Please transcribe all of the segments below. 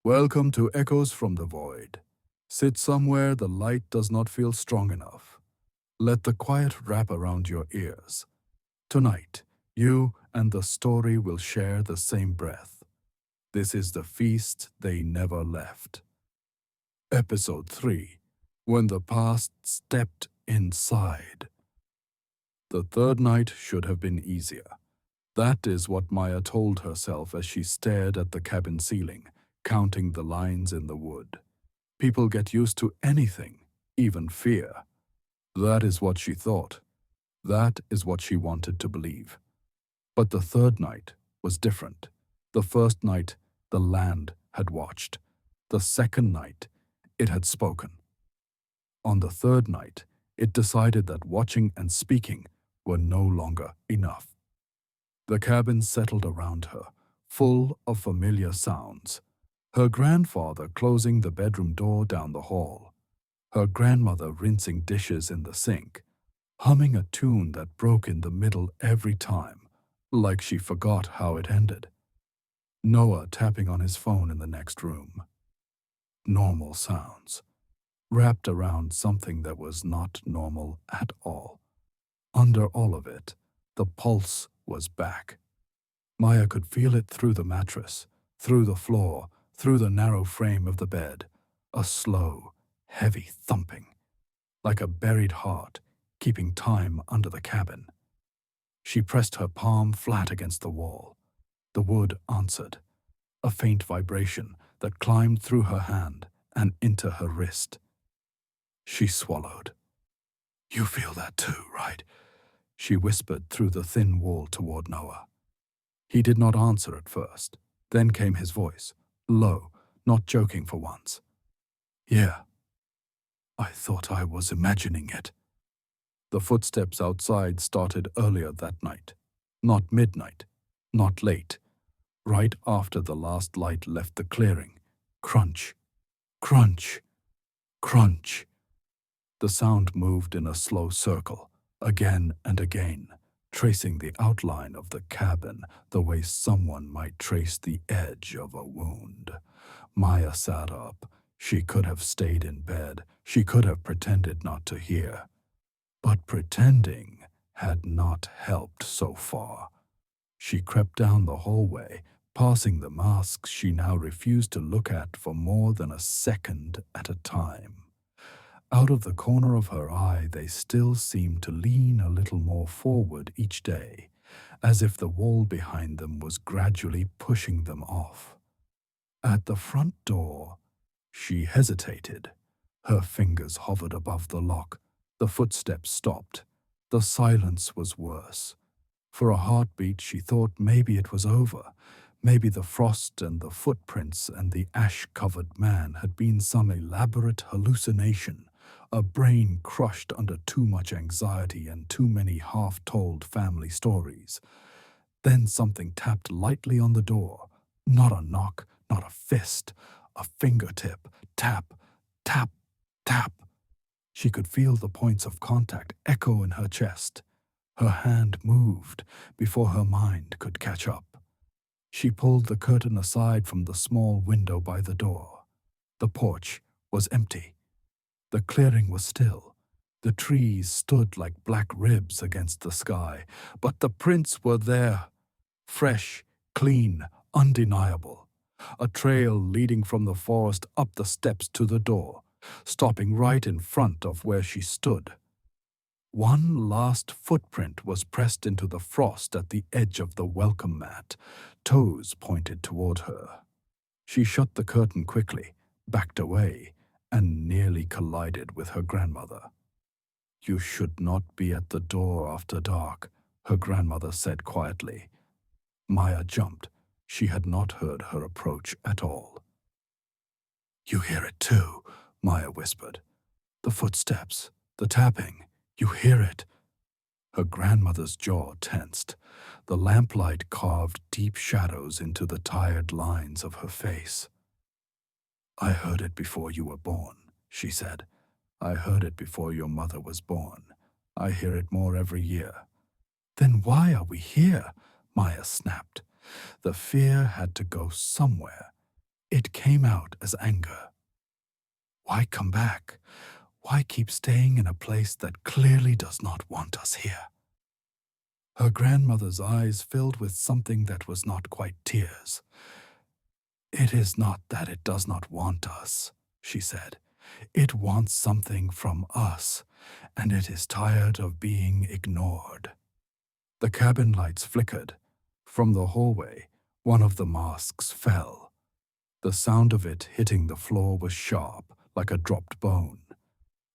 Welcome to Echoes from the Void. Sit somewhere the light does not feel strong enough. Let the quiet wrap around your ears. Tonight, you and the story will share the same breath. This is the feast they never left. Episode 3: When the Past Stepped Inside. The third night should have been easier. That is what Maya told herself as she stared at the cabin ceiling, counting the lines in the wood. People get used to anything, even fear. That is what she thought. That is what she wanted to believe. But the third night was different. The first night, the land had watched. The second night, it had spoken. On the third night, it decided that watching and speaking were no longer enough. The cabin settled around her, full of familiar sounds. Her grandfather closing the bedroom door down the hall. Her grandmother rinsing dishes in the sink, humming a tune that broke in the middle every time, like she forgot how it ended. Noah tapping on his phone in the next room. Normal sounds, wrapped around something that was not normal at all. Under all of it, the pulse was back. Maya could feel it through the mattress, through the floor, through the narrow frame of the bed. A slow, heavy thumping, like a buried heart keeping time under the cabin. She pressed her palm flat against the wall. The wood answered, a faint vibration that climbed through her hand and into her wrist. She swallowed. "You feel that too, right?" she whispered through the thin wall toward Noah. He did not answer at first. Then came his voice, low, not joking for once. "Yeah. I thought I was imagining it." The footsteps outside started earlier that night. Not midnight, not late. Right after the last light left the clearing. Crunch, crunch, crunch. The sound moved in a slow circle, again and again, tracing the outline of the cabin the way someone might trace the edge of a wound. Maya sat up. She could have stayed in bed. She could have pretended not to hear. But pretending had not helped so far. She crept down the hallway, passing the masks she now refused to look at for more than a second at a time. Out of the corner of her eye, they still seemed to lean a little more forward each day, as if the wall behind them was gradually pushing them off. At the front door, she hesitated. Her fingers hovered above the lock. The footsteps stopped. The silence was worse. For a heartbeat, she thought maybe it was over. Maybe the frost and the footprints and the ash-covered man had been some elaborate hallucination, a brain crushed under too much anxiety and too many half-told family stories. Then something tapped lightly on the door. Not a knock, not a fist, a fingertip. Tap, tap, tap. She could feel the points of contact echo in her chest. Her hand moved before her mind could catch up. She pulled the curtain aside from the small window by the door. The porch was empty. The clearing was still. The trees stood like black ribs against the sky, but the prints were there. Fresh, clean, undeniable. A trail leading from the forest up the steps to the door, stopping right in front of where she stood. One last footprint was pressed into the frost at the edge of the welcome mat, toes pointed toward her. She shut the curtain quickly, backed away, and nearly collided with her grandmother. "You should not be at the door after dark," her grandmother said quietly. Maya jumped. She had not heard her approach at all. "You hear it too," Maya whispered. "The footsteps, the tapping. You hear it." Her grandmother's jaw tensed. The lamplight carved deep shadows into the tired lines of her face. "I heard it before you were born," she said. "I heard it before your mother was born. I hear it more every year." "Then why are we here?" Maya snapped. The fear had to go somewhere. It came out as anger. Why come back? Why keep staying in a place that clearly does not want us here? Her grandmother's eyes filled with something that was not quite tears. It is not that it does not want us, she said. It wants something from us, and it is tired of being ignored. The cabin lights flickered. From the hallway, one of the masks fell. The sound of it hitting the floor was sharp, like a dropped bone.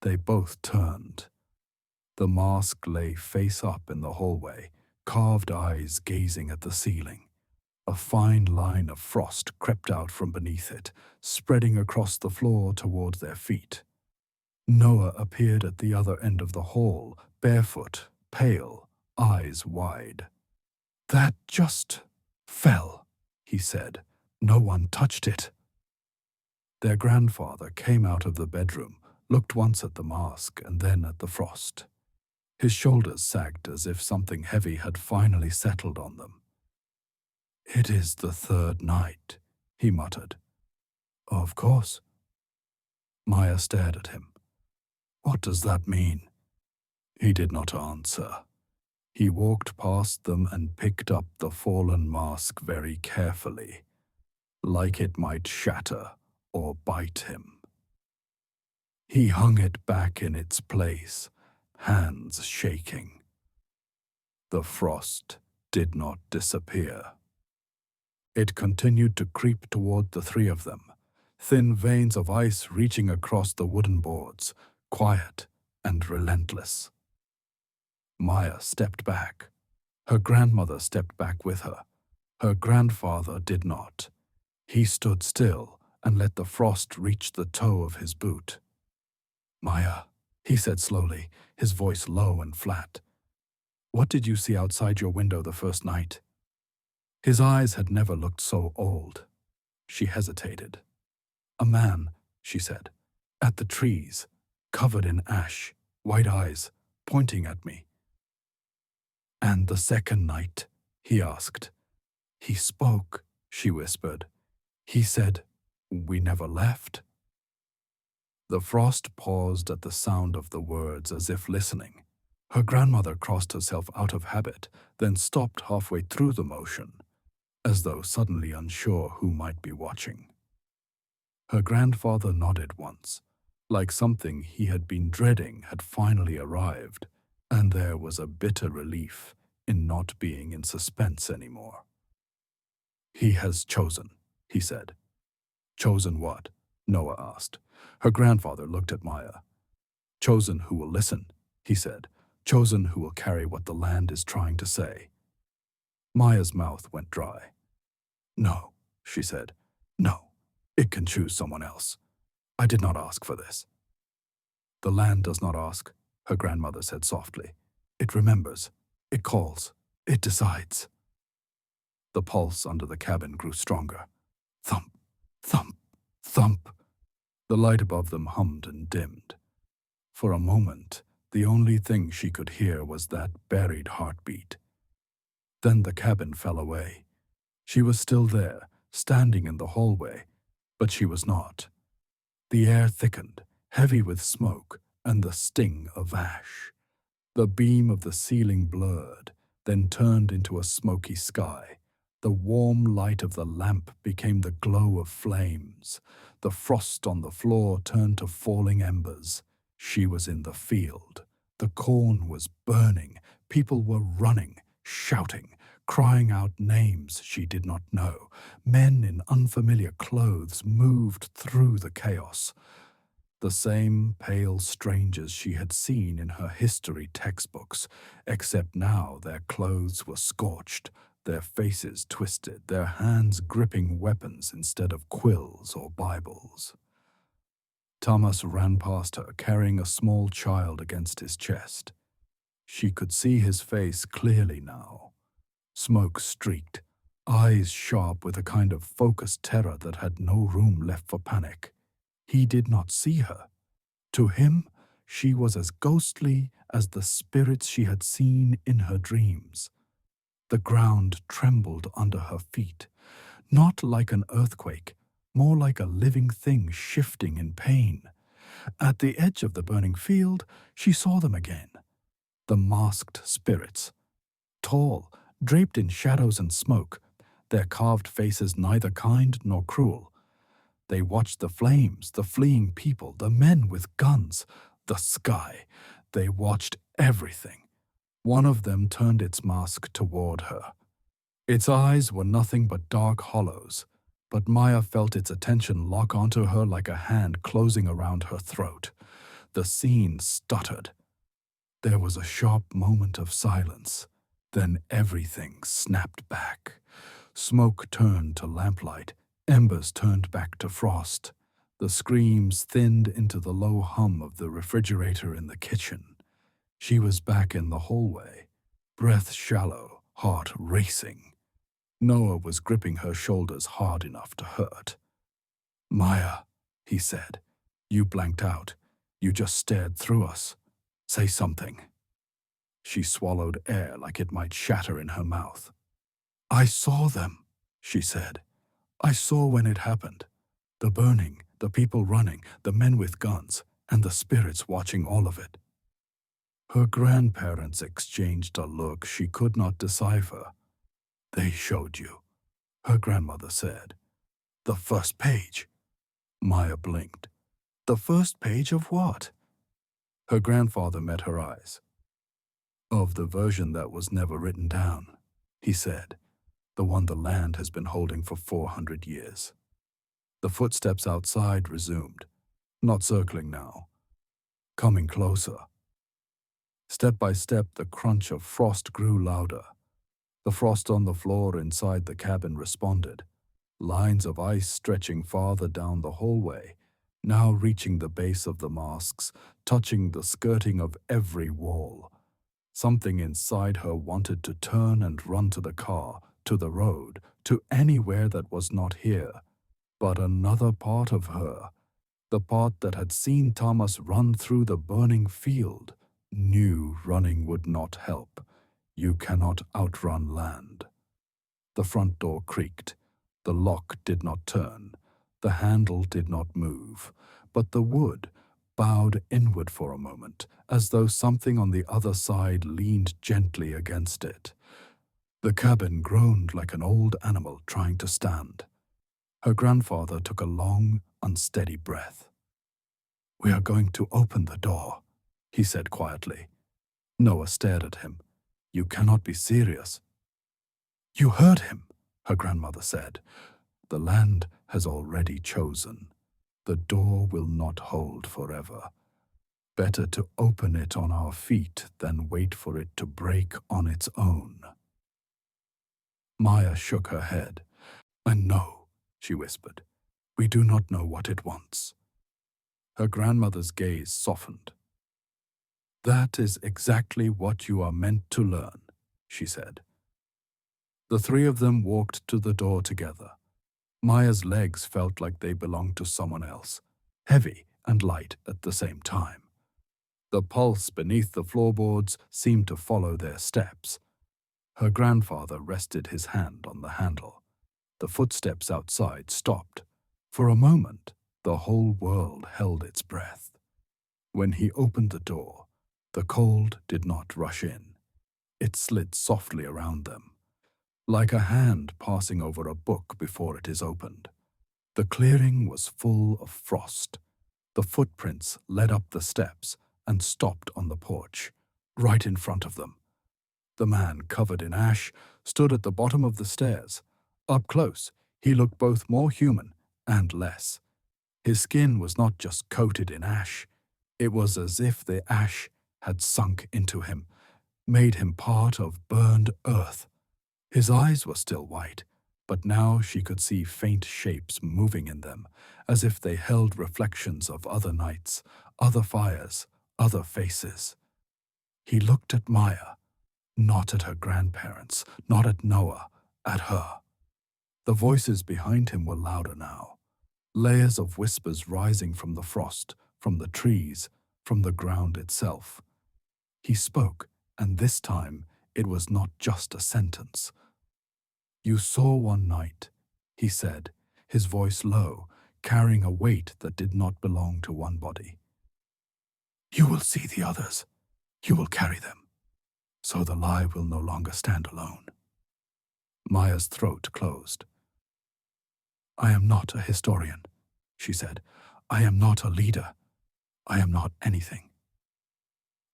They both turned. The mask lay face up in the hallway, carved eyes gazing at the ceiling. A fine line of frost crept out from beneath it, spreading across the floor toward their feet. Noah appeared at the other end of the hall, barefoot, pale, eyes wide. That just fell, he said. No one touched it. Their grandfather came out of the bedroom, looked once at the mask and then at the frost. His shoulders sagged as if something heavy had finally settled on them. It is the third night, he muttered. Of course. Maya stared at him. What does that mean? He did not answer. He walked past them and picked up the fallen mask very carefully, like it might shatter or bite him. He hung it back in its place, hands shaking. The frost did not disappear. It continued to creep toward the three of them, thin veins of ice reaching across the wooden boards, quiet and relentless. Maya stepped back. Her grandmother stepped back with her. Her grandfather did not. He stood still and let the frost reach the toe of his boot. Maya, he said slowly, his voice low and flat. What did you see outside your window the first night? His eyes had never looked so old. She hesitated. A man, she said, at the trees, covered in ash, white eyes, pointing at me. And the second night, he asked. He spoke, she whispered. He said, we never left. The frost paused at the sound of the words as if listening. Her grandmother crossed herself out of habit, then stopped halfway through the motion, as though suddenly unsure who might be watching. Her grandfather nodded once, like something he had been dreading had finally arrived, and there was a bitter relief in not being in suspense anymore. He has chosen, he said. Chosen what? Noah asked. Her grandfather looked at Maya. Chosen who will listen, he said. Chosen who will carry what the land is trying to say. Maya's mouth went dry. No, she said. No, it can choose someone else. I did not ask for this. The land does not ask, her grandmother said softly. It remembers. It calls. It decides. The pulse under the cabin grew stronger. Thump, thump, thump. The light above them hummed and dimmed. For a moment, the only thing she could hear was that buried heartbeat. Then the cabin fell away. She was still there, standing in the hallway, but she was not. The air thickened, heavy with smoke and the sting of ash. The beam of the ceiling blurred, then turned into a smoky sky. The warm light of the lamp became the glow of flames. The frost on the floor turned to falling embers. She was in the field. The corn was burning. People were running, shouting, crying out names she did not know. Men in unfamiliar clothes moved through the chaos. The same pale strangers she had seen in her history textbooks, except now their clothes were scorched, their faces twisted, their hands gripping weapons instead of quills or Bibles. Thomas ran past her, carrying a small child against his chest. She could see his face clearly now. Smoke-streaked, eyes sharp with a kind of focused terror that had no room left for panic. He did not see her. To him, she was as ghostly as the spirits she had seen in her dreams. The ground trembled under her feet, not like an earthquake, more like a living thing shifting in pain. At the edge of the burning field, she saw them again. The masked spirits, tall, draped in shadows and smoke, their carved faces neither kind nor cruel. They watched the flames, the fleeing people, the men with guns, the sky. They watched everything. One of them turned its mask toward her. Its eyes were nothing but dark hollows, but Maya felt its attention lock onto her like a hand closing around her throat. The scene stuttered. There was a sharp moment of silence. Then everything snapped back. Smoke turned to lamplight. Embers turned back to frost. The screams thinned into the low hum of the refrigerator in the kitchen. She was back in the hallway, breath shallow, heart racing. Noah was gripping her shoulders hard enough to hurt. "Maya," he said, "you blanked out. You just stared through us. Say something." She swallowed air like it might shatter in her mouth. "I saw them," she said. "I saw when it happened. The burning, the people running, the men with guns, and the spirits watching all of it." Her grandparents exchanged a look she could not decipher. "They showed you," her grandmother said. "The first page." Maya blinked. "The first page of what?" Her grandfather met her eyes. "Of the version that was never written down," he said. "The one the land has been holding for 400 years. The footsteps outside resumed, not circling now, coming closer. Step by step, the crunch of frost grew louder. The frost on the floor inside the cabin responded, lines of ice stretching farther down the hallway, now reaching the base of the masks, touching the skirting of every wall. Something inside her wanted to turn and run to the car, to the road, to anywhere that was not here. But another part of her, the part that had seen Thomas run through the burning field, knew running would not help. You cannot outrun land. The front door creaked. The lock did not turn. The handle did not move. But the wood bowed inward for a moment, as though something on the other side leaned gently against it. The cabin groaned like an old animal trying to stand. Her grandfather took a long, unsteady breath. "We are going to open the door," he said quietly. Noah stared at him. "You cannot be serious." "You heard him," her grandmother said. "The land has already chosen. The door will not hold forever. Better to open it on our feet than wait for it to break on its own." Maya shook her head. "And no," she whispered. "We do not know what it wants." Her grandmother's gaze softened. "That is exactly what you are meant to learn," she said. The three of them walked to the door together. Maya's legs felt like they belonged to someone else, heavy and light at the same time. The pulse beneath the floorboards seemed to follow their steps. Her grandfather rested his hand on the handle. The footsteps outside stopped. For a moment, the whole world held its breath. When he opened the door, the cold did not rush in. It slid softly around them, like a hand passing over a book before it is opened. The clearing was full of frost. The footprints led up the steps and stopped on the porch, right in front of them. The man, covered in ash, stood at the bottom of the stairs. Up close, he looked both more human and less. His skin was not just coated in ash. It was as if the ash had sunk into him, made him part of burned earth. His eyes were still white, but now she could see faint shapes moving in them, as if they held reflections of other nights, other fires, other faces. He looked at Maya, not at her grandparents, not at Noah, at her. The voices behind him were louder now, layers of whispers rising from the frost, from the trees, from the ground itself. He spoke, and this time it was not just a sentence. "You saw one night," he said. his voice low, carrying a weight that did not belong to one body. You will see the others. You will carry them, so the lie will no longer stand alone. Maya's throat closed. I am not a historian, she said. I am not a leader. I am not anything.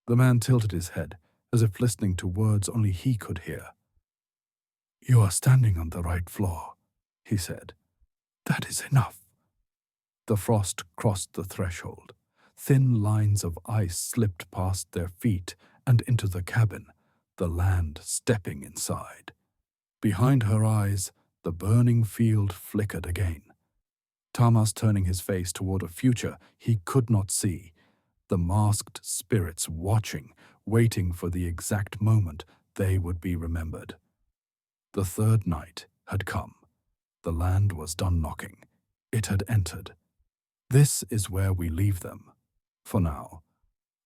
The man tilted his head, as if listening to words only he could hear. You are standing on the right floor, he said. That is enough. The frost crossed the threshold. Thin lines of ice slipped past their feet and into the cabin, the land stepping inside. Behind her eyes, the burning field flickered again. Tamas turning his face toward a future he could not see, the masked spirits watching, waiting for the exact moment they would be remembered. The third night had come. The land was done knocking. It had entered. This is where we leave them, for now,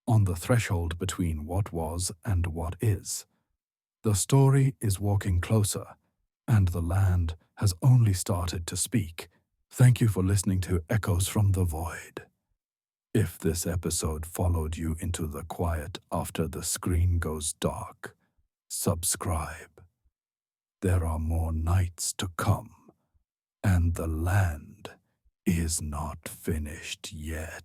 on the threshold between what was and what is. The story is walking closer, and the land has only started to speak. Thank you for listening to Echoes from the Void. If this episode followed you into the quiet after the screen goes dark, subscribe. There are more nights to come, and the land is not finished yet.